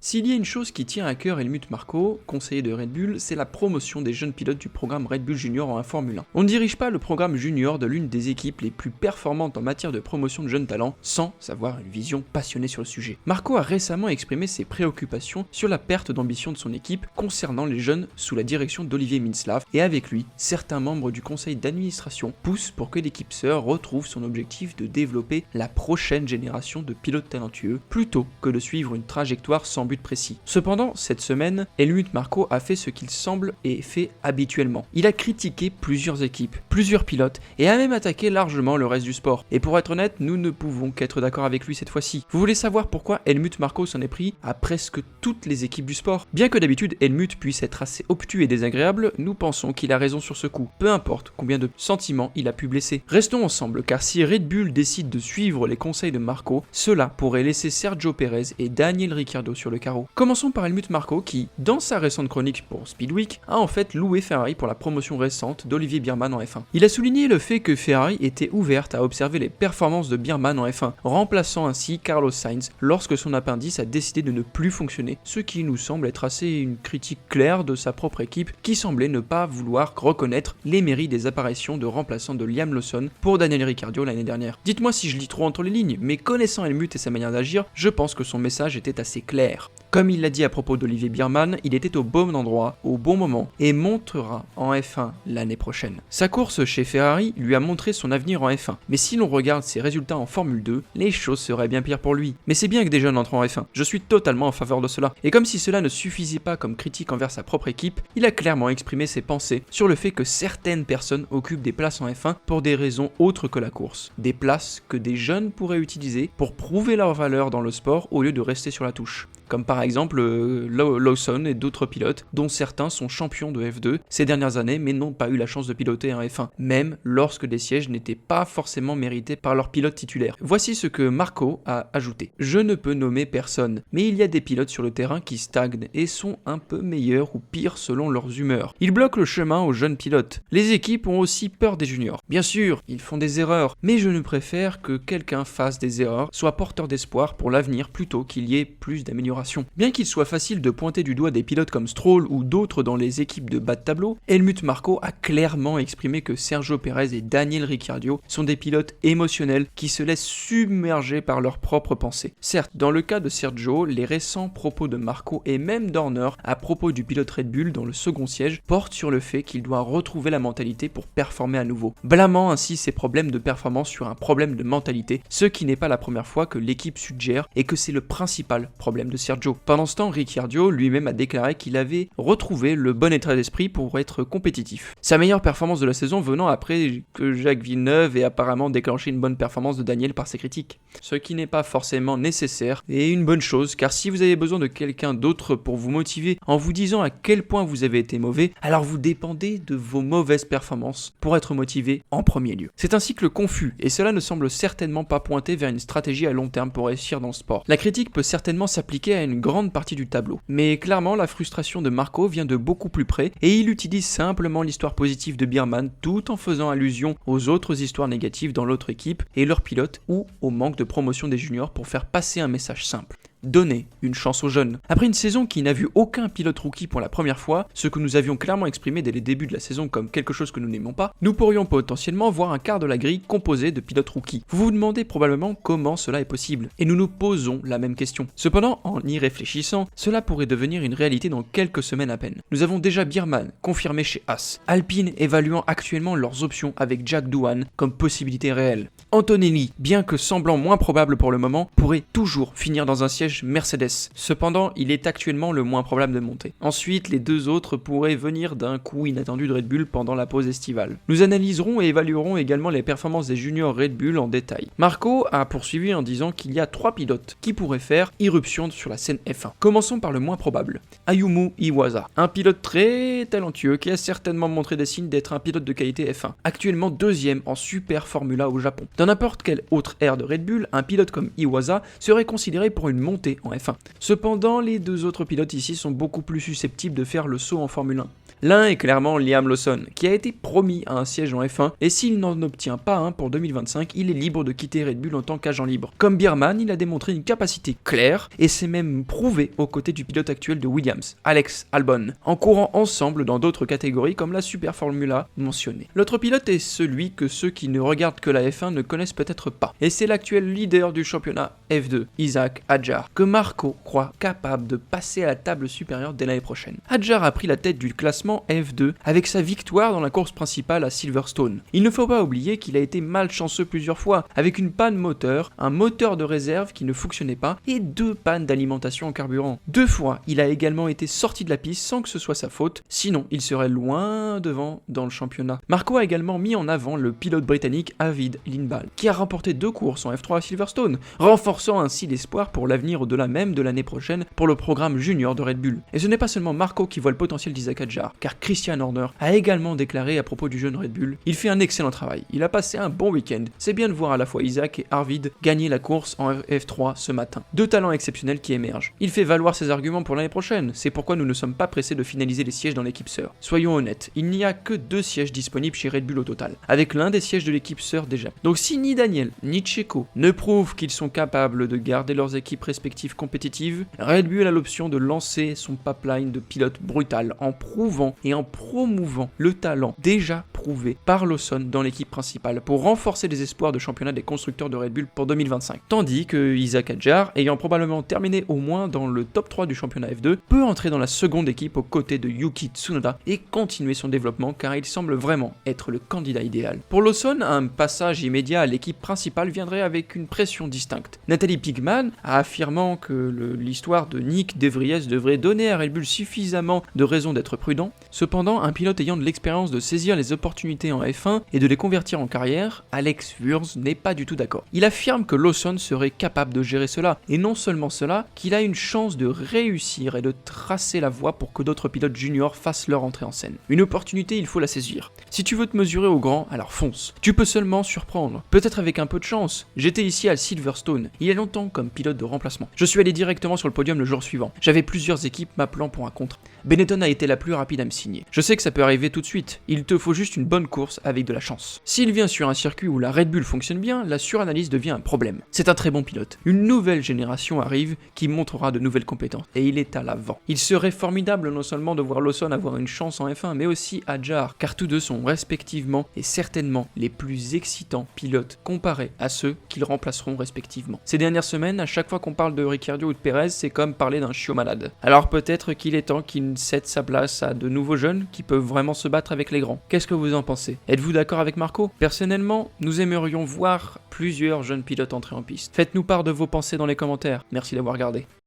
S'il y a une chose qui tient à cœur Helmut Marko, conseiller de Red Bull, c'est la promotion des jeunes pilotes du programme Red Bull Junior en Formule 1. On ne dirige pas le programme junior de l'une des équipes les plus performantes en matière de promotion de jeunes talents sans avoir une vision passionnée sur le sujet. Marko a récemment exprimé ses préoccupations sur la perte d'ambition de son équipe concernant les jeunes sous la direction d'Olivier Minslav, et avec lui, certains membres du conseil d'administration poussent pour que l'équipe sœur retrouve son objectif de développer la prochaine génération de pilotes talentueux, plutôt que de suivre une trajectoire sans but précis. Cependant, cette semaine, Helmut Marko a fait ce qu'il semble et fait habituellement. Il a critiqué plusieurs équipes, plusieurs pilotes, et a même attaqué largement le reste du sport. Et pour être honnête, nous ne pouvons qu'être d'accord avec lui cette fois-ci. Vous voulez savoir pourquoi Helmut Marko s'en est pris à presque toutes les équipes du sport? Bien que d'habitude Helmut puisse être assez obtus et désagréable, nous pensons qu'il a raison sur ce coup, peu importe combien de sentiments il a pu blesser. Restons ensemble, car si Red Bull décide de suivre les conseils de Marko, cela pourrait laisser Sergio Perez et Daniel Ricciardo sur le carreau. Commençons par Helmut Marko qui, dans sa récente chronique pour Speedweek, a en fait loué Ferrari pour la promotion récente d'Olivier Biermann en F1. Il a souligné le fait que Ferrari était ouverte à observer les performances de Biermann en F1, remplaçant ainsi Carlos Sainz lorsque son appendice a décidé de ne plus fonctionner, ce qui nous semble être assez une critique claire de sa propre équipe qui semblait ne pas vouloir reconnaître les mérites des apparitions de remplaçants de Liam Lawson pour Daniel Ricciardo l'année dernière. Dites-moi si je lis trop entre les lignes, mais connaissant Helmut et sa manière d'agir, je pense que son message était assez clair. Comme il l'a dit à propos d'Olivier Biermann, il était au bon endroit, au bon moment, et montera en F1 l'année prochaine. Sa course chez Ferrari lui a montré son avenir en F1, mais si l'on regarde ses résultats en Formule 2, les choses seraient bien pires pour lui. Mais c'est bien que des jeunes entrent en F1, je suis totalement en faveur de cela. Et comme si cela ne suffisait pas comme critique envers sa propre équipe, il a clairement exprimé ses pensées sur le fait que certaines personnes occupent des places en F1 pour des raisons autres que la course. Des places que des jeunes pourraient utiliser pour prouver leur valeur dans le sport au lieu de rester sur la touche. Comme par exemple Lawson et d'autres pilotes, dont certains sont champions de F2 ces dernières années mais n'ont pas eu la chance de piloter un F1, même lorsque des sièges n'étaient pas forcément mérités par leur pilote titulaire. Voici ce que Marko a ajouté. Je ne peux nommer personne, mais il y a des pilotes sur le terrain qui stagnent et sont un peu meilleurs ou pires selon leurs humeurs. Ils bloquent le chemin aux jeunes pilotes. Les équipes ont aussi peur des juniors. Bien sûr, ils font des erreurs, mais je ne préfère que quelqu'un fasse des erreurs, soit porteur d'espoir pour l'avenir plutôt qu'il y ait plus d'amélioration. Bien qu'il soit facile de pointer du doigt des pilotes comme Stroll ou d'autres dans les équipes de bas de tableau, Helmut Marko a clairement exprimé que Sergio Perez et Daniel Ricciardo sont des pilotes émotionnels qui se laissent submerger par leurs propres pensées. Certes, dans le cas de Sergio, les récents propos de Marko et même d'Horner à propos du pilote Red Bull dans le second siège portent sur le fait qu'il doit retrouver la mentalité pour performer à nouveau, blâmant ainsi ses problèmes de performance sur un problème de mentalité, ce qui n'est pas la première fois que l'équipe suggère et que c'est le principal problème de Sergio. Pendant ce temps, Ricciardo lui-même a déclaré qu'il avait retrouvé le bon état d'esprit pour être compétitif. Sa meilleure performance de la saison venant après que Jacques Villeneuve ait apparemment déclenché une bonne performance de Daniel par ses critiques. Ce qui n'est pas forcément nécessaire et une bonne chose, car si vous avez besoin de quelqu'un d'autre pour vous motiver en vous disant à quel point vous avez été mauvais, alors vous dépendez de vos mauvaises performances pour être motivé en premier lieu. C'est un cycle confus et cela ne semble certainement pas pointer vers une stratégie à long terme pour réussir dans le sport. La critique peut certainement s'appliquer à une grande partie du tableau, mais clairement la frustration de Marko vient de beaucoup plus près et il utilise simplement l'histoire positive de Biermann tout en faisant allusion aux autres histoires négatives dans l'autre équipe et leurs pilotes ou au manque de promotion des juniors pour faire passer un message simple. Donner une chance aux jeunes. Après une saison qui n'a vu aucun pilote rookie pour la première fois, ce que nous avions clairement exprimé dès les débuts de la saison comme quelque chose que nous n'aimons pas, nous pourrions potentiellement voir un quart de la grille composé de pilotes rookies. Vous vous demandez probablement comment cela est possible, et nous nous posons la même question. Cependant, en y réfléchissant, cela pourrait devenir une réalité dans quelques semaines à peine. Nous avons déjà Biermann, confirmé chez Haas, Alpine évaluant actuellement leurs options avec Jack Doohan comme possibilité réelle. Antonelli, bien que semblant moins probable pour le moment, pourrait toujours finir dans un siège Mercedes. Cependant, il est actuellement le moins probable de monter. Ensuite, les deux autres pourraient venir d'un coup inattendu de Red Bull pendant la pause estivale. Nous analyserons et évaluerons également les performances des juniors Red Bull en détail. Marko a poursuivi en disant qu'il y a 3 pilotes qui pourraient faire irruption sur la scène F1. Commençons par le moins probable, Ayumu Iwasa, un pilote très talentueux qui a certainement montré des signes d'être un pilote de qualité F1, actuellement 2e en Super Formula au Japon. Dans n'importe quelle autre ère de Red Bull, un pilote comme Iwasa serait considéré pour une montée monter en F1. Cependant, les deux autres pilotes ici sont beaucoup plus susceptibles de faire le saut en Formule 1. L'un est clairement Liam Lawson, qui a été promis à un siège en F1, et s'il n'en obtient pas un pour 2025, il est libre de quitter Red Bull en tant qu'agent libre. Comme Bierman, il a démontré une capacité claire, et s'est même prouvé aux côtés du pilote actuel de Williams, Alex Albon, en courant ensemble dans d'autres catégories comme la Super Formula mentionnée. L'autre pilote est celui que ceux qui ne regardent que la F1 ne connaissent peut-être pas, et c'est l'actuel leader du championnat F2, Isack Hadjar, que Marco croit capable de passer à la table supérieure dès l'année prochaine. Hadjar a pris la tête du classement F2 avec sa victoire dans la course principale à Silverstone. Il ne faut pas oublier qu'il a été malchanceux plusieurs fois, avec une panne moteur, un moteur de réserve qui ne fonctionnait pas et 2 pannes d'alimentation en carburant. 2 fois, il a également été sorti de la piste sans que ce soit sa faute, sinon il serait loin devant dans le championnat. Marco a également mis en avant le pilote britannique Avid Lindball, qui a remporté 2 courses en F3 à Silverstone, renforçant ainsi l'espoir pour l'avenir au-delà même de l'année prochaine pour le programme junior de Red Bull. Et ce n'est pas seulement Marco qui voit le potentiel d'Isack Hadjar, car Christian Horner a également déclaré à propos du jeune Red Bull: il fait un excellent travail, il a passé un bon week-end, c'est bien de voir à la fois Isack et Arvid gagner la course en F3 ce matin. 2 talents exceptionnels qui émergent. Il fait valoir ses arguments pour l'année prochaine, c'est pourquoi nous ne sommes pas pressés de finaliser les sièges dans l'équipe sœur. Soyons honnêtes, il n'y a que 2 sièges disponibles chez Red Bull au total, avec l'un des sièges de l'équipe sœur déjà. Donc si ni Daniel ni Checo ne prouvent qu'ils sont capables de garder leurs équipes respectives compétitives, Red Bull a l'option de lancer son pipeline de pilotes brutal en prouvant et en promouvant le talent déjà prouvé par Lawson dans l'équipe principale pour renforcer les espoirs de championnat des constructeurs de Red Bull pour 2025. Tandis que Isack Hadjar, ayant probablement terminé au moins dans le top 3 du championnat F2, peut entrer dans la seconde équipe aux côtés de Yuki Tsunoda et continuer son développement car il semble vraiment être le candidat idéal. Pour Lawson, un passage immédiat à l'équipe principale viendrait avec une pression distincte. Nathalie Pigman, affirmant que l'histoire de Nick De Vries devrait donner à Red Bull suffisamment de raisons d'être prudent. Cependant, un pilote ayant de l'expérience de saisir les opportunités en F1 et de les convertir en carrière, Alex Wurz n'est pas du tout d'accord. Il affirme que Lawson serait capable de gérer cela, et non seulement cela, qu'il a une chance de réussir et de tracer la voie pour que d'autres pilotes juniors fassent leur entrée en scène. Une opportunité, il faut la saisir. Si tu veux te mesurer au grand, alors fonce. Tu peux seulement surprendre, peut-être avec un peu de chance. J'étais ici à Silverstone, il y a longtemps comme pilote de remplacement. Je suis allé directement sur le podium le jour suivant. J'avais plusieurs équipes m'appelant pour un contrat. Benetton a été la plus rapide à me signer. Je sais que ça peut arriver tout de suite, il te faut juste une bonne course avec de la chance. S'il vient sur un circuit où la Red Bull fonctionne bien, la suranalyse devient un problème. C'est un très bon pilote. Une nouvelle génération arrive qui montrera de nouvelles compétences, et il est à l'avant. Il serait formidable non seulement de voir Lawson avoir une chance en F1, mais aussi Hadjar, car tous deux sont respectivement et certainement les plus excitants pilotes comparés à ceux qu'ils remplaceront respectivement. Ces dernières semaines, à chaque fois qu'on parle de Ricciardo ou de Perez, c'est comme parler d'un chiot malade. Alors peut-être qu'il est temps qu'il cède sa place à de nouveaux jeunes qui peuvent vraiment se battre avec les grands. Qu'est-ce que vous en pensez? Êtes-vous d'accord avec Marco? Personnellement, nous aimerions voir plusieurs jeunes pilotes entrer en piste. Faites-nous part de vos pensées dans les commentaires. Merci d'avoir regardé.